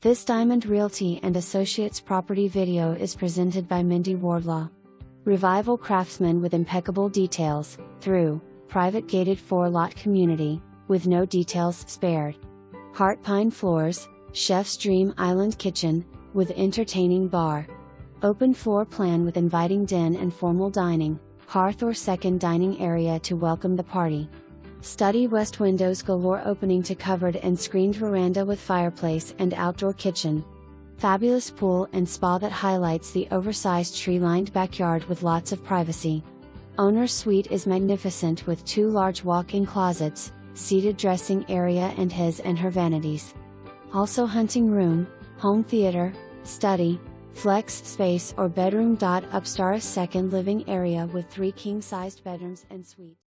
This Diamond Realty and Associates property video is presented by Mindy Wardlaw. Revival Craftsman with impeccable details, through private gated 4-lot community, with no details spared. Heart pine floors, chef's dream island kitchen, with entertaining bar. Open floor plan with inviting den and formal dining, hearth or second dining area to welcome the party. Study west windows galore opening to covered and screened veranda with fireplace and outdoor kitchen. Fabulous pool and spa that highlights the oversized tree-lined backyard with lots of privacy. Owner's suite is magnificent with 2 large walk-in closets, seated dressing area and his and her vanities. Also hunting room, home theater, study, flex space or bedroom.Upstaris second living area with 3 king-sized bedrooms and suite.